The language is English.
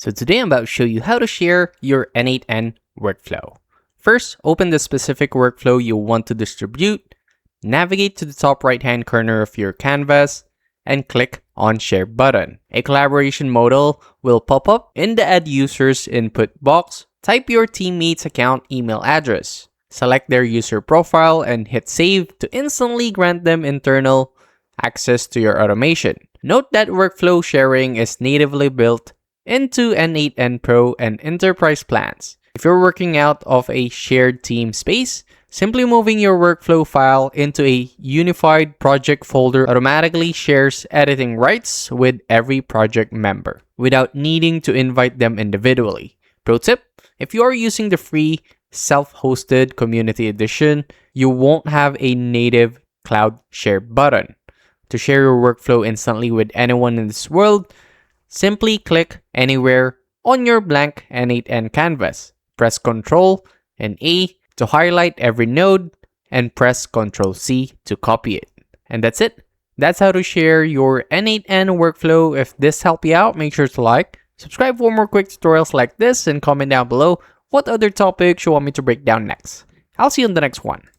So today I'm about to show you how to share your N8N workflow. First, open the specific workflow you want to distribute, navigate to the top right-hand corner of your canvas, and click on Share button. A collaboration modal will pop up. In the Add Users input box, type your teammate's account email address. Select their user profile and hit Save to instantly grant them internal access to your automation. Note that workflow sharing is natively built into N8N Pro and Enterprise plans. If you're working out of a shared team space, simply moving your workflow file into a unified project folder automatically shares editing rights with every project member without needing to invite them individually. Pro tip, if you are using the free self-hosted community edition, you won't have a native cloud share button. To share your workflow instantly with anyone in this world, simply click anywhere on your blank N8N canvas. Press Ctrl and A to highlight every node, and press Ctrl C to copy it. And that's it. That's how to share your N8N workflow. If this helped you out, make sure to like, subscribe for more quick tutorials like this, and comment down below what other topics you want me to break down next. I'll see you on the next one.